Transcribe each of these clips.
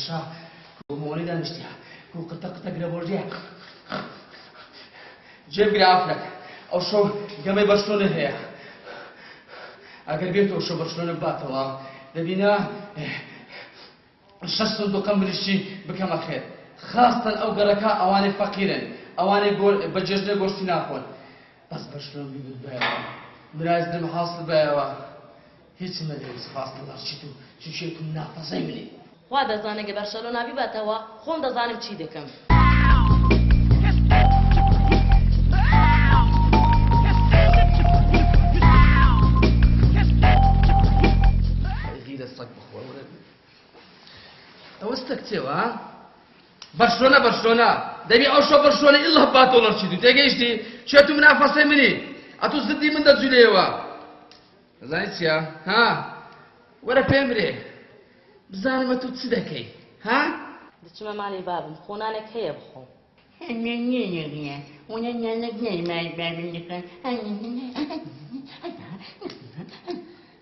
باشا كوموني دا نشتيها كو قطق قربورجيها جيب لي عفلك او شو قمي برشلونة هي اگر بيتو شو برشلونة باتوا دبينا شش صندوق مرشي بكم خير خاصة او قركا اواني فقيرين اواني بججنا قوشتي ناخون بس برشلونة بيقول بايوا مراز دم حاصل بايوا هیچ مدرس خاص الله شتو شو شيء كنا فصيمني خوا دەزانێ گە بەرشەلۆنا بیباتەوە خۆم دەزانم چی دەکەم غير الصك بخوا ولد اوستك تيوا برشلونة دبي او شو برشلونة الا هباتو لر شتو تيجيشتي شتو منافسه مني اتو زدي من دجليوا زانيت يا ها ولا بيمري بزانم تو چی دەکەی ها دەچمە ماڵی بابم خۆنانێک هەیە بخۆم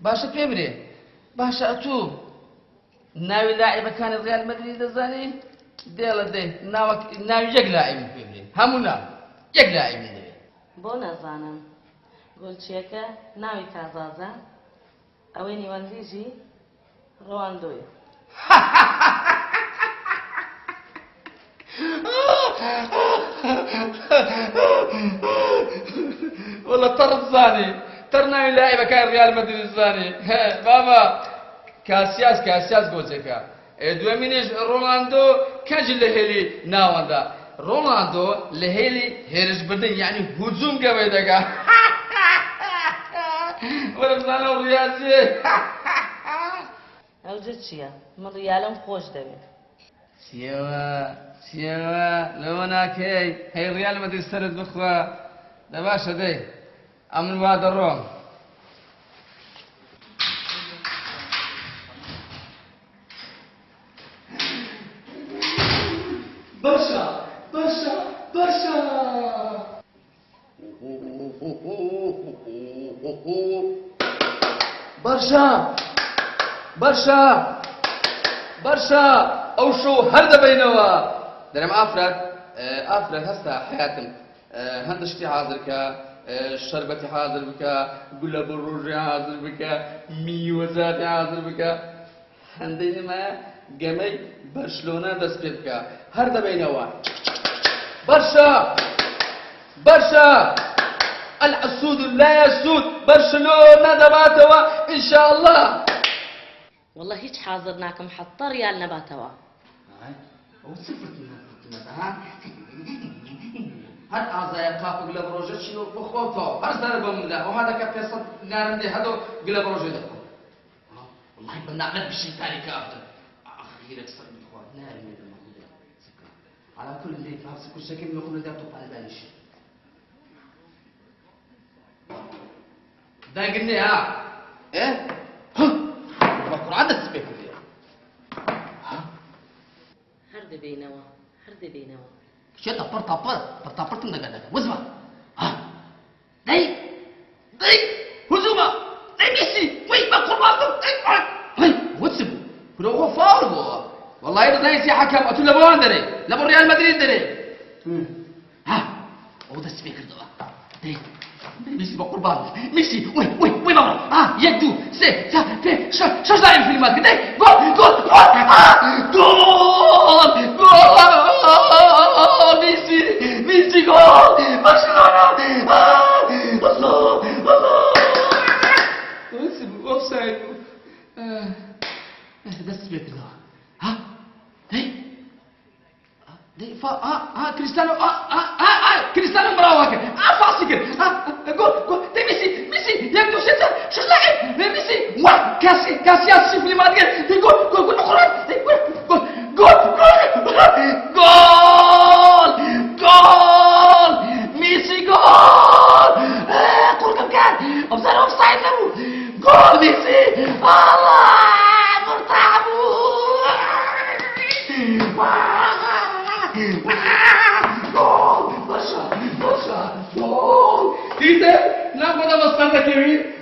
باشە پێ برێ باشە ئەتوو ناوی لاعیبەکانی ڕیال مەدرید دەزانی دێڵە دێ ناوی یەک لاعیبی پێ برێ هەموو ناو یەک لاعیبی دەوێت بۆ نەزانم گۆلچیەکە ناوی کازازە ئەوەی نیوەندیژی ڕۆواندۆیە والله تر الزاني تر ناوي لاعب كان ريال مدريد الزاني بابا كاسياس قوزيكا دوامينيش رونالدو كاجي لهيلي ناوندا رونالدو لهيلي هيرش بدن يعني هجوم قوي دقا ولا بزانو رياضي ئەو جە چییە؟ من ڕیالەم خۆش دەوێت سیێوە لەوە ناکەی هەی ڕیال مەدرید سەرت بخوا لە باشە دەی ئەمن وا دەڕۆم باشە برشا او شو هر دبينوا درم افراد هسه حياتم هندشتي حاضر كا شربتي حاضر بك قول بالروج حاضر بك ميوزات حاضر بك هندينما جمي برشلونه دس بك هر دبينوا برشا العسود لا يسود برشلونه دباتوا ان شاء الله والله هیچ حاضر ناکەم حەتا ڕیال نەباتەوە هەر ئازایە قاپک لە بڕۆژە چین و بخۆتەوە هەر سەر بەمدا ئەوها دەکە پێسەد نارندێ هەدۆ گلە بڕۆژێ دەخۆ والله بەنامەت بشی تاری کافتن ئاخیرە سەر بخوا نارمێدە مەخودە على كل اللي فاس كل شيء كم يقول ده طبعا بالش ده قلنا ها ايه القرآن ده تسبيك ليه ها هر دبينوا شيء طبر تندق وزمه ها داي هجومه داي ميسي وي ما قربان هاي وتسبوا هو فاول والله إذا زي حكم أتو لبوان دري لبو ريال مدريد دري ها هو ده السبيكر ده داي ميسي بقربان ميسي وي بابا يدو سي شو داير في الماتش داي جول ميسي جول برشلونة الله اوفسايد ده السبيكر ده ها دي كريستيانو كريستيانو براوك فاسكر جول دي ميسي يبدو شو لاعب ميسي كاسياس شوف لي ما ادري جول خلاص جول ميسي جول قول كم كان ابصر اوفسايد له جول ميسي الله مرتعبو جول برشا جول تيتا ناخذ مصطفى كبير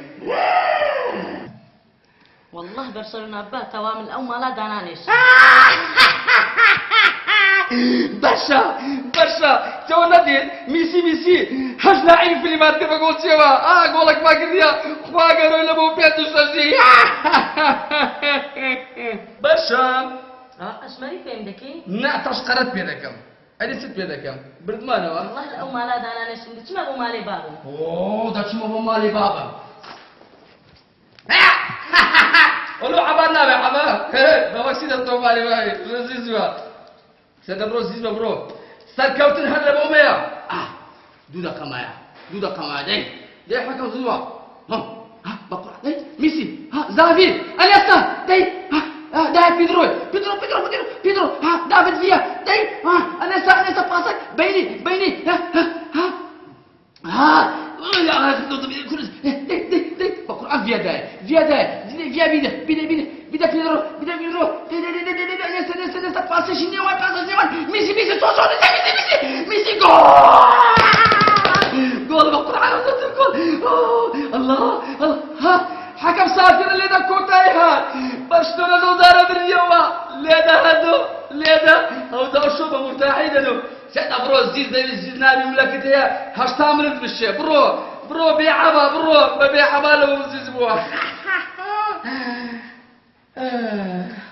والله برشلونة باتەوە من ئەو ماڵا دانانێش باشا باشا تو ندير ميسي هاش لاعب في اللي ما قول سوا قولك ما قريا خوا قالوا له مو بيت الشجي باشا اش مالي فين دكي؟ نعطش قرات بيدكم أنا ست بيدكم بردمانه والله الأم مالا دانا نشتم ما ابو مالي بابا اوه ده شو ابو مالي بابا قولوا عبالنا يا عبا بابا سيدة ابو مالي باي زيزوا سيدة برو سركوتن هذا ابو ميا دودا كمايا دي حكم زوا ها بقرا دي ميسي زافي اليسا دي ده بيدرو دافيد فيا دي انا باسك بيني دي بقرا فيا بيدا بيدرو انا باسك شنو ميسي ميسي جول بقرا جول الله ها حكم سافر لنا كوتايها برشلونه دودارة باليوم ليدا او دا شوبه مرتاحين له سيدا برو زيز نابي ولا كده هاش تامرد بالشي برو بيعبا له زيز بو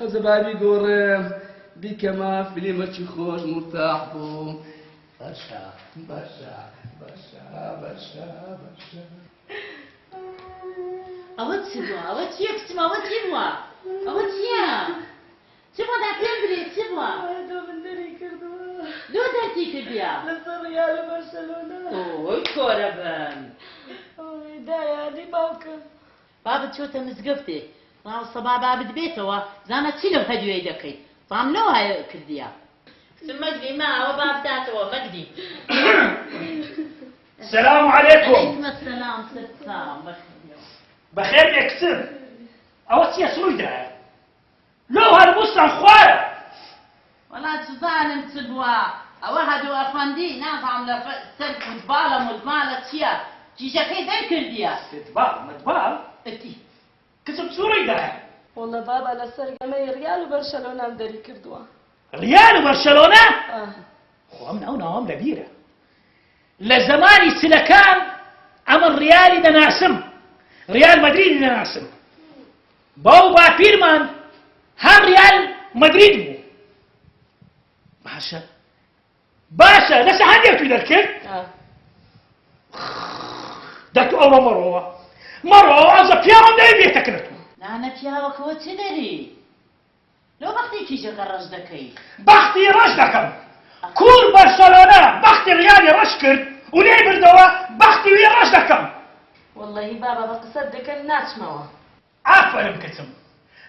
زبابي قورم بكما فيلم خوش مرتاح بوم برشا أود يكتم أود يبوا أود يا تبغى تعتمري تبغى لو درتي كبيا لسه ريال برشلونة اوي كوربان دايا دي باوكا بابا تشوتا مزقفتي راو صبا باب بيتوا زانا تشيلو هديو يدكي طعملوها كرديا ثم مجدي ما هو باب داتوا مجدي السلام عليكم. عليكم السلام ست سام بخير يكسر أوتي سويدا لو هالبصن خوارا ولا تظالم تبوا واحد وافندي نافع على سلك فوتبال مزمالة شيا جيجا كي ذكر ديا مدبال اتي كسب سويدا والله بابا لسه جماهير ريال وبرشلونة مدري كردوا ريال وبرشلونة اه من أو لبيرة لزماني سلكان أمر ريالي دناسم ريال مدريد دناسم بابا بيرمان هم ريال مدريد بو باشا لسه هندي في ذلك دك أول مرة أزا بيام ده بيتك لكم أنا بيا وكوت تدري لو بختي كيجي غرج دكي بختي رشدكم كل برشلونة بختي ريال رشكر وليه بردوا بختي ويا رشدكم والله بابا بقصدك الناس موا عفوا مكتم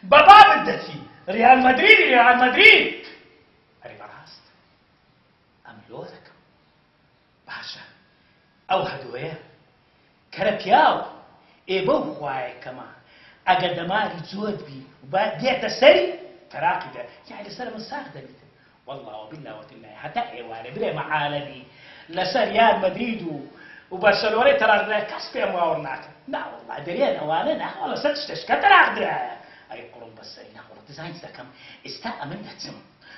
بابا بدتي ريال مدريد أريد راست أملو لكم باشا أو هدوية كربياو إبو خواي كما أقدماري زود بي وبعد ديت السري كراكدة يعني سلام الساخدة بيت والله وبالله وتالله حتى إيواني بلا معالدي لسا ريال مدريد وبرشلونة ترى كسبي مواورناك لا والله دريان أوانا ولا ستشتش كتر أقدر أي قرب بس أنا قرب ديزاين دكم استاء من دتم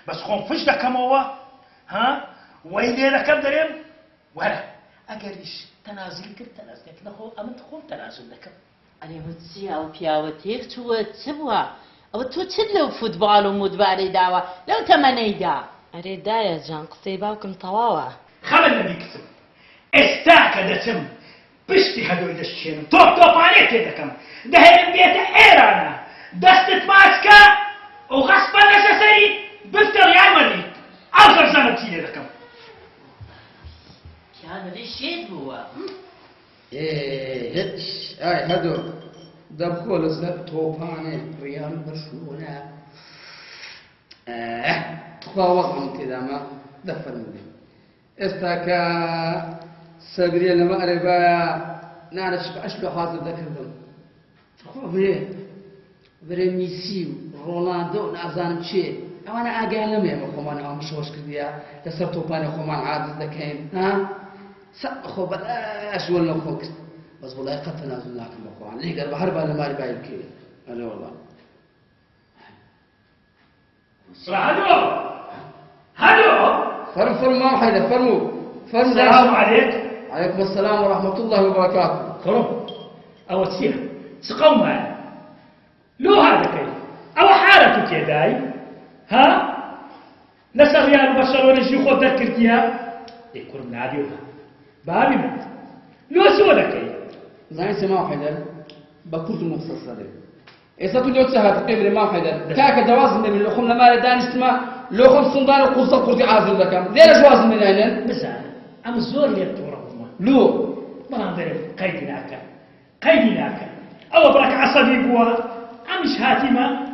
بس خون فش دكم هو ها وين دكم دريم ولا أجريش تنازل كنت تنازل له أمن تخون تنازل دكم أنا بتسيا وبيا وتيك تو تبوا أو تو تدلو فوتبال ومدباري دعوة لو تمني دا أريد دايا جان قصيباكم طواوا خمن نبي كتب استاك دتم بشتي هدول دشين توب عليك دكم ده البيت إيرانا دستت ماسكا وغصبا نساسي بفتر ريال مدريد أوصل سنة تيجي لكم كان ليش يدبوا هتش هدو دبخول زب توباني ريال برشلونة خواص كذا ما دفر مني استاكا سبري لما أربايا نعرف أشلو حاضر ذكرهم خوفي بري ميسي رونالدو نازانم شيء أنا أقالم يا مخوان أو مشوش كذيا تسرتو باني خوان عادة ذكين ها سأخو بلاش ولا خوك بس والله قد تنازل لكم مخوان ليه قال بحرب أنا مالي باي الكيل أنا والله هدو فرموا ما حيدر فرموا السلام عليك. عليكم السلام ورحمة الله وبركاته. كرم أو تسيح سقوم معي لو هذا كي أو حالتك يا داي ها نسأل ريال برشلونة شي خود ذكرتيها يكون من عاديوها بابي من لو سوى كي زين سماو حيدر بكرت المخصص هذا إذا تقول سهات تقبل ما حيدر كاك جواز من اللحوم لما دانستما لحوم صندان وقصة قرطي عازل لكم ليه جواز من هنا مثلا أم الزور اللي تورهما لو ما نقدر قيدناك أو برك عصبي بوا أمش هاتما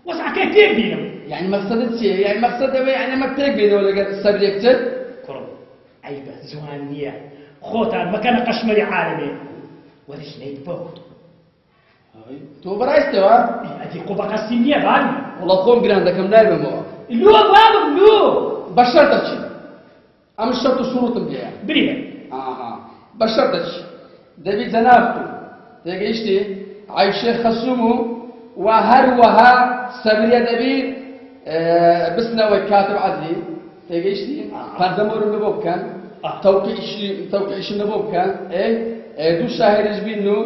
وسع كتير بينهم يعني مقصد شيء يعني مقصد يعني ما تقبل ولا قد الصبر يكتب كرم عيبة زوانية خوتان مكان قشمري عالمي وليش نيبو تو برايس توا أدي قبقة السنية باني والله قوم جراند كم دايما مو لو بابا لو بشرتك أم الشرط شروط بيها بريه بشرتك دبي زنابتو تيجيشتي عايشة خصومه وهروها سبرية دبي بسنا وكاتب عزيز تيجيشتي فردمور النبوب كان توقيش النبوب كان دو شاهد جبينو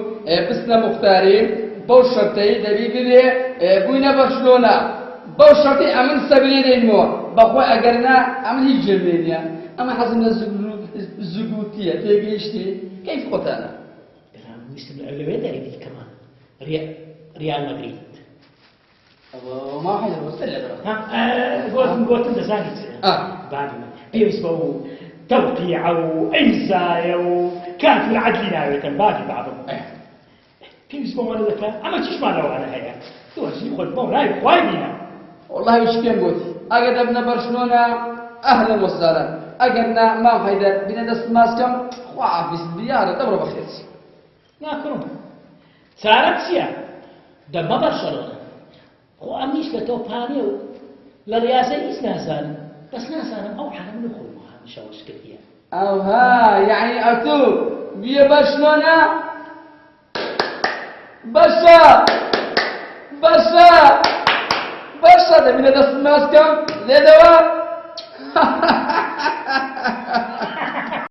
بسنا مختارين بو شرطي دبي بلي بوينا برشلونة بو شرطي أمن سبرية دينمو بخوا أجرنا أمن هيج جميليا أما حزنا الزقوتية تيجيشتي كيف قتانا مسلم الأولوية داري كمان ريال مدريد وما حدا وصل قلت انت ساكت بعد ما بيسبوا توقيع وإمزاء وكانت العدل ناوية باقي بعضهم بيسبوا ما لك أما تشش ما لو على هيا توجي خد مولاي خوايبينا والله وش كان قلت أقدمنا برشلونة أهلا وسهلا أقدنا ما حدا بنا دست ماسكم وعافيس الديارة دورة بخير ناكرم صارت سيا دم برشلونة خو أميش لتوباني للرئاسة إيش ناسان بس ناسان أو حرام نخلوها مش أوش كتير أو ها يعني أتو بيا برشلونة بشا ده بنا دست ماسكم لدوا